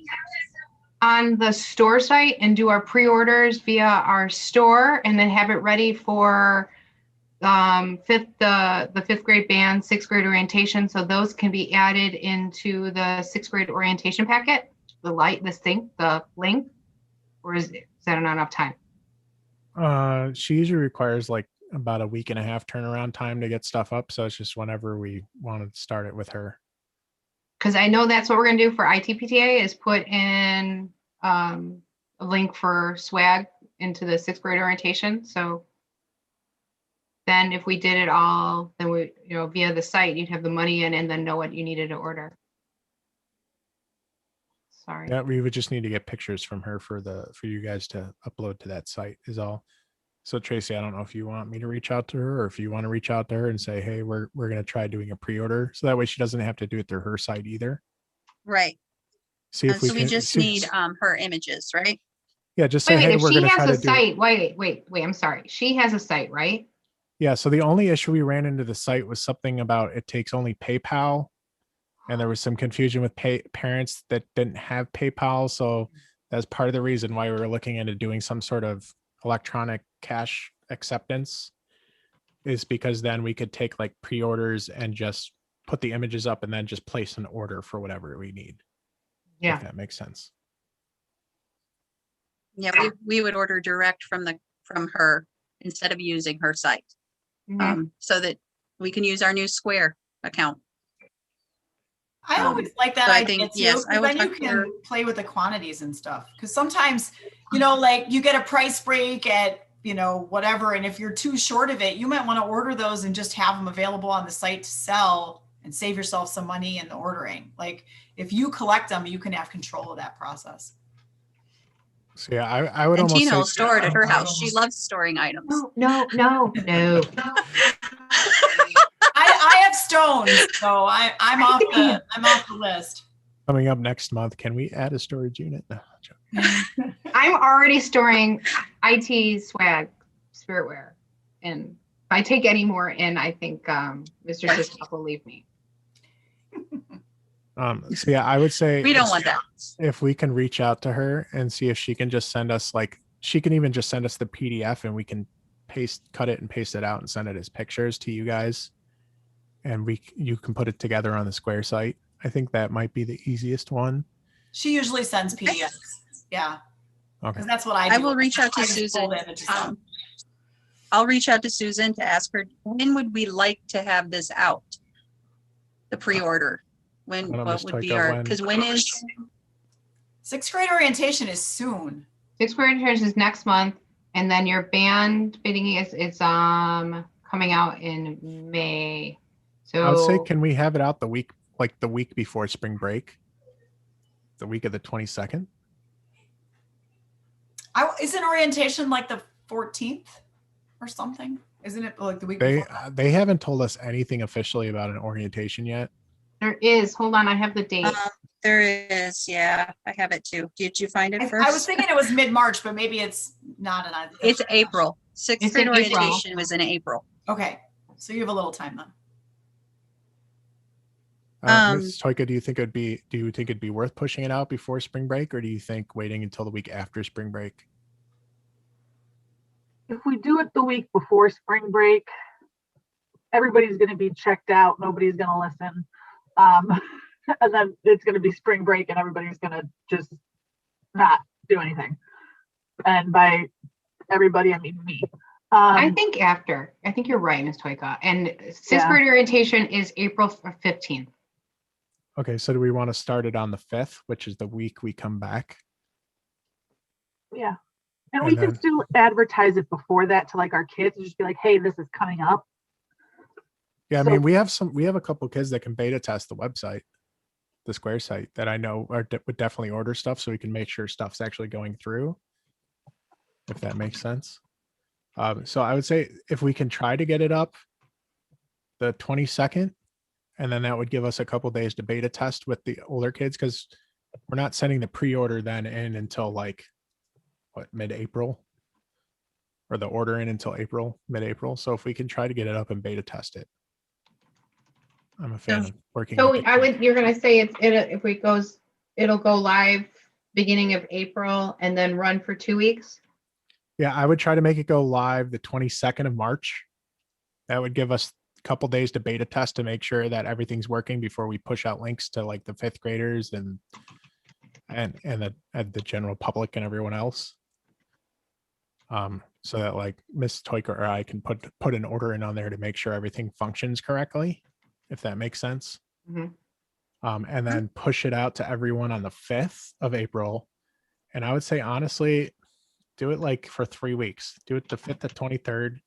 on the store site and do our pre-orders via our store and then have it ready for the fifth grade band, sixth grade orientation, so those can be added into the sixth grade orientation packet, the link, or is that not enough time? She usually requires like about a week and a half turnaround time to get stuff up. So it's just whenever we want to start it with her. Because I know that's what we're gonna do for ITPTA is put in a link for swag into the sixth grade orientation. So then if we did it all, then we, via the site, you'd have the money in and then know what you needed to order. Sorry. Yeah, we would just need to get pictures from her for you guys to upload to that site is all. So Tracy, I don't know if you want me to reach out to her or if you want to reach out to her and say, hey, we're going to try doing a pre-order. So that way she doesn't have to do it through her site either. Right. See if we So we can. just see- need her images, right? Yeah, just say, Wait, hey, if we're she going to try has to a do. site, wait, I'm sorry. She has a site, right? Yeah. So the only issue we ran into the site was something about it takes only PayPal. And there was some confusion with parents that didn't have PayPal. So that's part of the reason why we were looking into doing some sort of electronic cash acceptance, is because then we could take like pre-orders and just put the images up and then just place an order for whatever we need. Yeah. If that makes sense. Yeah, we would order direct from her instead of using her site, Mhm. so that we can use our new Square account. I always like that so I idea think, too, yes, I because will then you talk to her. can play with the quantities and stuff. Because sometimes, like you get a price break at, whatever, and if you're too short of it, you might want to order those and just have them available on the site to sell and save yourself some money in the ordering. Like if you collect them, you can have control of that process. So yeah, I would And almost Tina say will store it at her house. She loves storing items. No. I have stones, so I'm off the list. coming up next month, can we add a storage unit? No, I'm joking. I'm already storing IT swag, spiritware. And if I take any more in, I think Mr. Siscoff will leave me. So yeah, I would say We don't want that. if we can reach out to her and see if she can just send us she can even just send us the PDF and we can cut it and paste it out and send it as pictures to you guys. And you can put it together on the Square site. I think that might be the easiest one. She usually sends PDFs. Yeah. Okay. Because that's what I do. I will reach out to I just pull Susan. the images out. I'll reach out to Susan to ask her, when would we like to have this out? The pre-order. Let me What just would type be out our, when. because when is, Sixth grade orientation is soon. Sixth grade orientation is next month, and then your band bidding is coming out in May. So I would say, can we have it out the week before spring break? The week of the 22nd? Isn't orientation like the 14th or something? Isn't it like the week before? They haven't told us anything officially about an orientation yet. there is. Hold on, I have the date. there is, yeah, I have it too. Did you find it I first? was thinking it was mid-March, but maybe it's not. It's April. Sixth It's grade in April. orientation was in April. Okay, so you have a little time then. Ms. Toika, do you think it'd be worth pushing it out before spring break, or do you think waiting until the week after spring break? If we do it the week before spring break, everybody's going to be checked out. Nobody's going to listen. And then it's going to be spring break and everybody's going to just not do anything. And by everybody, I mean me. I think after. I think you're right, Ms. Toika. And sixth grade orientation is April 15th. Okay, so do we want to start it on the 5th, which is the week we come back? Yeah. And And we can then- still advertise it before that to like our kids and just be like, hey, this is coming up. Yeah, I So- mean, we have a couple kids that can beta test the website, the Square site, that I know would definitely order stuff, so we can make sure stuff's actually going through, if that makes sense. So I would say if we can try to get it up the 22nd, and then that would give us a couple days to beta test with the older kids, because we're not sending the pre-order then in until like mid-April, or the order in until mid-April. So if we can try to get it up and beta test it, I'm a fan of working. So with the kids. you're going to say it'll go live beginning of April and then run for 2 weeks? Yeah, I would try to make it go live the 22nd of March. That would give us a couple days to beta test to make sure that everything's working before we push out links to like the 5th graders and the general public and everyone else. So that like Miss Toika or I can put an order in on there to make sure everything functions correctly, if that makes sense. Mhm. And then push it out to everyone on the 5th of April. And I would say, honestly, do it like for 3 weeks. Do it the 5th to 23rd.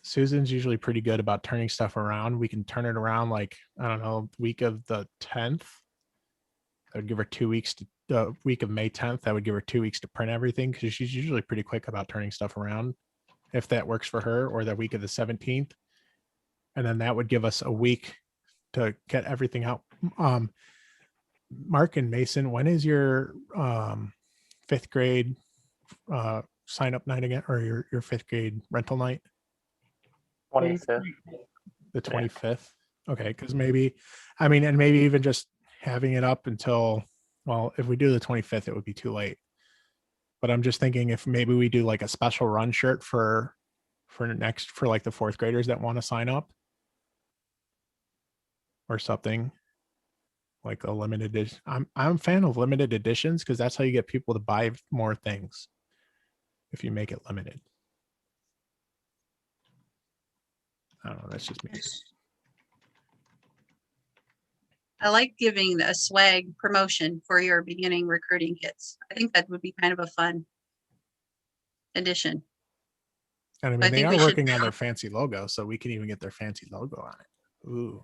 Susan's usually pretty good about turning stuff around. We can turn it around like, I don't know, week of the 10th. I would give her 2 weeks to the week of May 10th. I would give her 2 weeks to print everything, because she's usually pretty quick about turning stuff around, if that works for her, or the week of the 17th. And then that would give us a week to get everything out. Mark and Mason, when is your 5th grade sign up night again, or your 5th grade rental night? 25th. The 25th. Okay, because maybe, I mean, and maybe even just having it up until, well, if we do the 25th, it would be too late. But I'm just thinking if maybe we do like a special run shirt for like the 4th graders that want to sign up, or something like a limited edition. I'm a fan of limited editions, because that's how you get people to buy more things if you make it limited. I don't know, that's just me. I like giving a swag promotion for your beginning recruiting kits. I think that would be kind of a fun addition. And I I mean, they think are we should- working on their fancy logo, so we can even get their fancy logo on it. Ooh.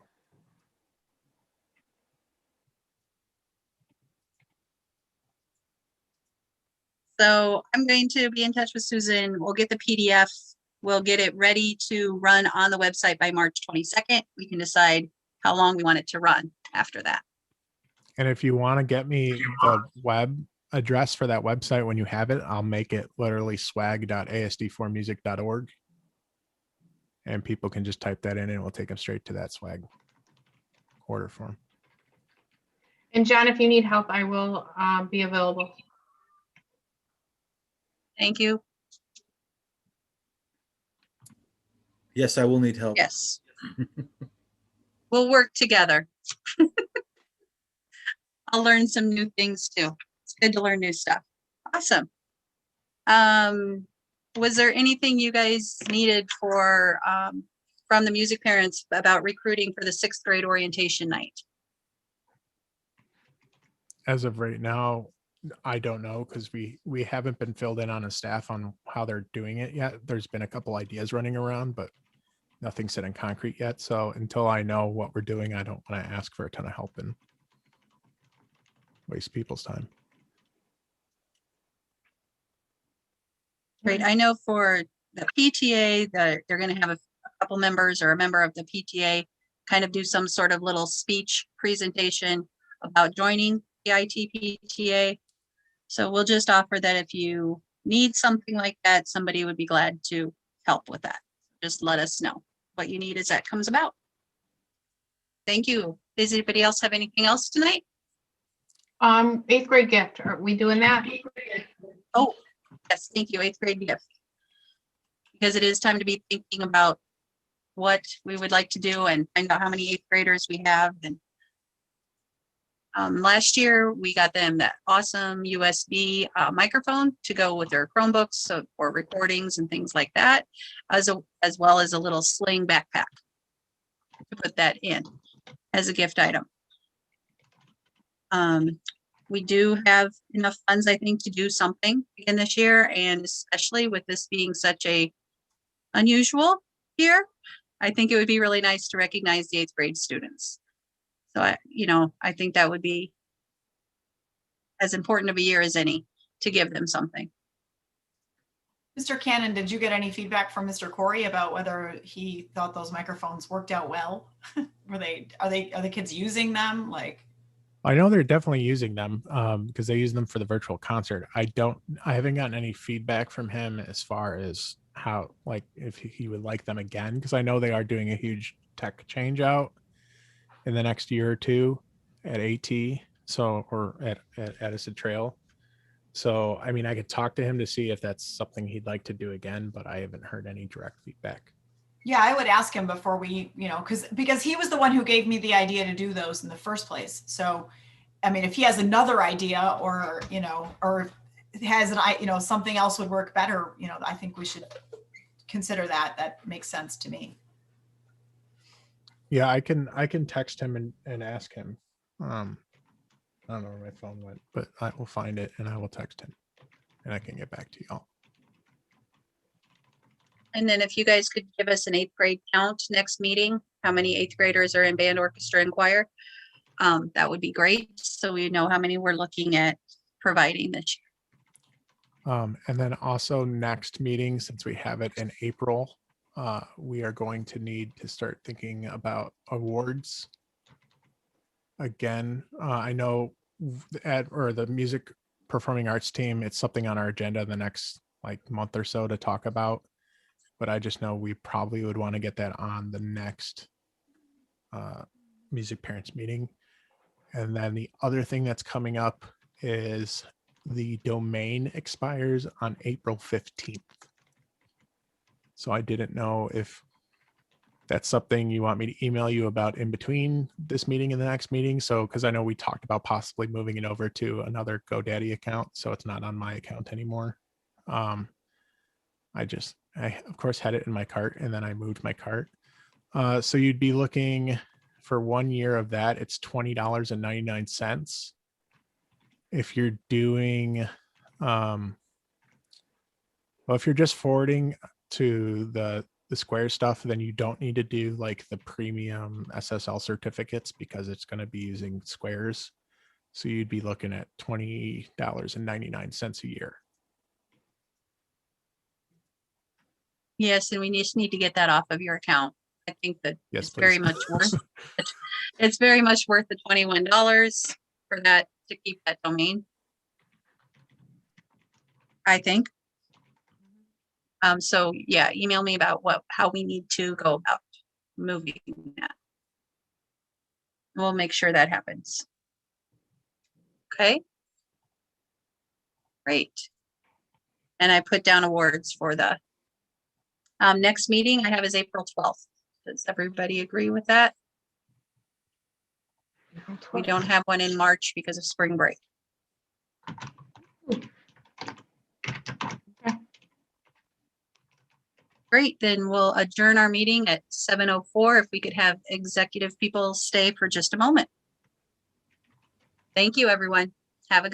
So I'm going to be in touch with Susan. We'll get the PDF. We'll get it ready to run on the website by March 22nd. We can decide how long we want it to run after that. And if you want to get me the web address for that website when you have it, I'll make it literally swag.asd4music.org. And people can just type that in and we'll take them straight to that swag order form. And John, if you need help, I will be available. Thank you. Yes, I will need help. Yes. We'll work together. I'll learn some new things too. It's good to learn new stuff. Awesome. Was there anything you guys needed for from the music parents about recruiting for the 6th grade orientation night? As of right now, I don't know, because we haven't been filled in on a staff on how they're doing it yet. There's been a couple ideas running around, but nothing set in concrete yet. So until I know what we're doing, I don't want to ask for a ton of help and waste people's time. Great. I know for the PTA that they're going to have a couple members or a member of the PTA kind of do some sort of little speech presentation about joining the ITPTA. So we'll just offer that if you need something like that, somebody would be glad to help with that. Just let us know what you need as that comes about. Thank you. Does anybody else have anything else tonight? 8th grade gift. Are we doing that? Oh, yes, thank you. 8th grade gift. Because it is time to be thinking about what we would like to do and find out how many 8th graders we have. And last year we got them that awesome USB microphone to go with their Chromebooks, so for recordings and things like that, as well as a little sling backpack to put that in as a gift item. We do have enough funds, I think, to do something again this year, and especially with this being such a unusual year, I think it would be really nice to recognize the 8th grade students. So I think that would be as important of a year as any to give them something. Mr. Cannon, did you get any feedback from Mr. Corey about whether he thought those microphones worked out well? Are the kids using them? Like, I know they're definitely using them because they use them for the virtual concert. I haven't gotten any feedback from him as far as how, like, if he would like them again, because I know they are doing a huge tech change out in the next year or two at AT, or at Edison Trail. So, I mean, I could talk to him to see if that's something he'd like to do again, but I haven't heard any direct feedback. yeah, I would ask him before we, because he was the one who gave me the idea to do those in the first place. So, I mean, if he has another idea or has something else would work better, I think we should consider that. That makes sense to me. Yeah, I can text him and ask him. I don't know where my phone went, but I will find it and I will text him and I can get back to y'all. And then if you guys could give us an 8th grade count next meeting, how many 8th graders are in band, orchestra, and choir, that would be great. So we know how many we're looking at providing this year. And then also next meeting, since we have it in April, we are going to need to start thinking about awards. Again, I know the music performing arts team, it's something on our agenda in the next month or so to talk about. But I just know we probably would want to get that on the next music parents meeting. And then the other thing that's coming up is the domain expires on April 15th. So I didn't know if that's something you want me to email you about in between this meeting and the next meeting. So, because I know we talked about possibly moving it over to another GoDaddy account, so it's not on my account anymore. I of course had it in my cart and then I moved my cart. So you'd be looking for 1 year of that. It's $20.99. If you're doing, if you're just forwarding to the Square stuff, then you don't need to do the premium SSL certificates because it's going to be using Squares. So you'd be looking at $20.99 a year. Yes, and we just need to get that off of your account. I think that Yes, it's very please. much worth it. It's very much worth the $21 for that to keep that domain, I think. So yeah, email me about how we need to go about moving that. We'll make sure that happens. Okay. Great. And I put down awards for the next meeting I have is April 12th. Does everybody agree with that? We don't have one in March because of spring break. Great, then we'll adjourn our meeting at 7:04. If we could have executive people stay for just a moment. Thank you, everyone. Have a good